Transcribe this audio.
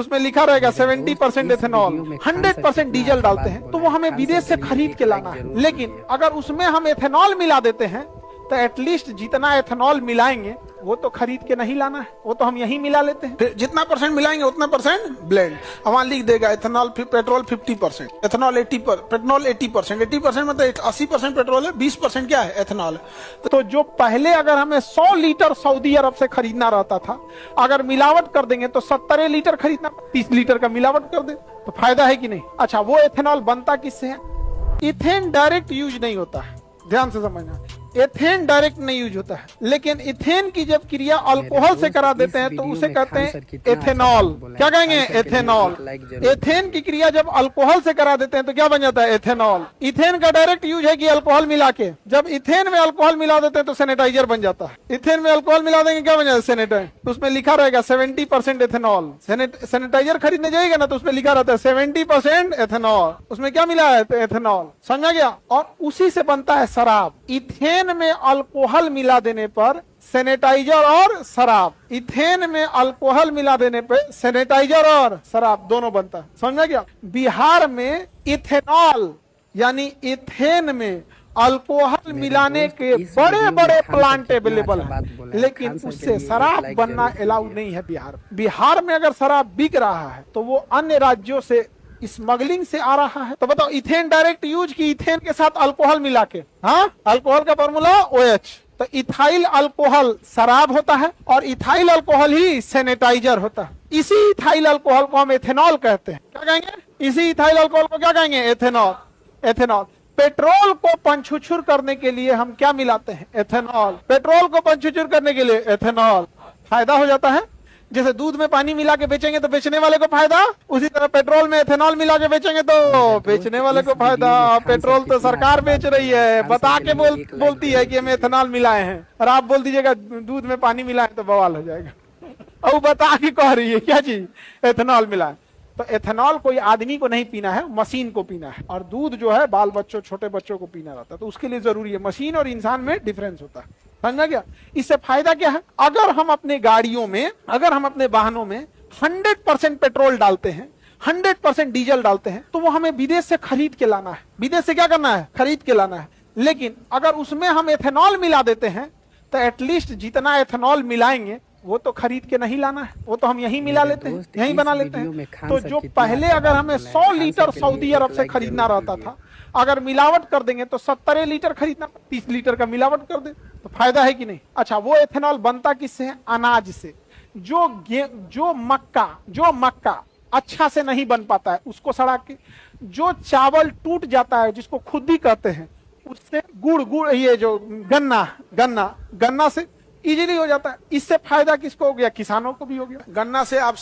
उसमें लिखा रहेगा 70% एथेनॉल, 100% डीजल डालते हैं, तो वो हमें विदेश से खरीद के लाना है। लेकिन अगर उसमें हम एथेनॉल मिला देते हैं तो एटलीस्ट जितना एथेनॉल मिलाएंगे वो तो खरीद के नहीं लाना है, वो तो हम यही मिला लेते हैं। जितना परसेंट मिलाएंगे उतना परसेंट ब्लेंड। वहां लिख देगा एथेनॉल पेट्रोल 50%, एथेनॉल 80%, पेट्रोल 80%, 80% मतलब 80% पेट्रोल है, 20% क्या है एथेनॉल। तो जो पहले अगर हमें 100 लीटर सऊदी अरब से खरीदना रहता था, अगर मिलावट कर देंगे तो 70 लीटर खरीदना, 30 लीटर का मिलावट कर दे तो फायदा है कि नहीं। अच्छा, वो एथेनॉल बनता किससे है? इथेन डायरेक्ट यूज नहीं होता है, ध्यान से समझना। एथेन डायरेक्ट नहीं यूज होता है, लेकिन इथेन की जब क्रिया अल्कोहल से करा देते हैं तो उसे कहते हैं एथेनॉल। क्या कहेंगे? एथेनॉल। एथेन की क्रिया जब अल्कोहल से करा देते हैं तो क्या बन जाता है? एथेनॉल। इथेन का डायरेक्ट यूज है कि अल्कोहल मिला के, जब इथेन में अल्कोहल मिला देते हैं तो सैनिटाइजर बन जाता है। इथेन में अल्कोहल मिला देंगे क्या बन जाता है? सैनिटाइजर। तो उसमें लिखा रहेगा 70% एथेनॉल। सैनिटाइजर खरीदने जाएगा ना तो उसमें लिखा रहता है 70% एथेनॉल। उसमें क्या मिला है? एथेनॉल। समझा गया? और उसी से बनता है शराब। इथेन में अल्कोहल मिला देने पर सैनिटाइजर और शराब, इथेन में अल्कोहल मिला देने पर सैनिटाइजर और शराब दोनों बनता है। समझा गया? बिहार में इथेनॉल यानी इथेन में अल्कोहल मिलाने के बड़े बड़े प्लांट अवेलेबल हैं, लेकिन उससे शराब बनना अलाउड नहीं है बिहार। बिहार में अगर शराब बिक रहा है तो वो अन्य राज्यों से स्मगलिंग से आ रहा है। तो बताओ, इथेन डायरेक्ट यूज की इथेन के साथ अल्कोहल मिला के, हाँ, अल्कोहल का फॉर्मूला OH। तो इथाइल अल्कोहल शराब होता है और इथाइल अल्कोहल ही सैनिटाइजर होता है। इसी इथाइल अल्कोहल को हम एथेनॉल कहते हैं। क्या कहेंगे? इसी इथाइल अल्कोहल को क्या कहेंगे? एथेनॉल। एथेनॉल। पेट्रोल को पंचुछुर करने के लिए हम क्या मिलाते हैं? एथेनॉल। पेट्रोल को पंचुछुर करने के लिए एथेनॉल। फायदा हो जाता है। जैसे दूध में पानी मिला के बेचेंगे तो बेचने वाले को फायदा, उसी तरह पेट्रोल में एथेनॉल मिला के बेचेंगे तो बेचने वाले को फायदा। पेट्रोल तो सरकार बेच रही है, बता के बोलती है कि हम एथेनॉल मिलाए हैं, और आप बोल दीजिएगा दूध में पानी मिलाए तो बवाल हो जाएगा। और वो बता के कह रही है क्या चीज? एथेनॉल मिलाए। तो एथेनॉल कोई आदमी को नहीं पीना है, मशीन को पीना है। और दूध जो है बाल बच्चों, छोटे बच्चों को पीना रहता है, तो उसके लिए जरूरी है। मशीन और इंसान में डिफरेंस होता है। समझा गया? इससे फायदा क्या है? अगर हम अपने गाड़ियों में, अगर हम अपने वाहनों में 100% पेट्रोल डालते हैं, 100% डीजल डालते हैं, तो वो हमें विदेश से खरीद के लाना है। विदेश से क्या करना है? खरीद के लाना है। लेकिन अगर उसमें हम एथेनॉल मिला देते हैं तो एटलीस्ट जितना एथेनॉल मिलाएंगे वो तो खरीद के नहीं लाना है, वो तो हम यहीं मिला लेते हैं, यहीं बना लेते हैं। तो जो पहले अगर हमें 100 लीटर सऊदी अरब से खरीदना रहता था, अगर मिलावट कर देंगे तो 70 लीटर खरीदना, 30 लीटर का मिलावट कर दे तो फायदा है कि नहीं। अच्छा, वो एथेनॉल बनता किससे है? अनाज से। जो मक्का अच्छा से नहीं बन पाता है उसको सड़ा के, जो चावल टूट जाता है जिसको खुदी कहते हैं, उससे गुड़ ये जो गन्ना से इजीली हो जाता है। इससे फायदा किसको हो गया? किसानों को भी हो गया। गन्ना से आप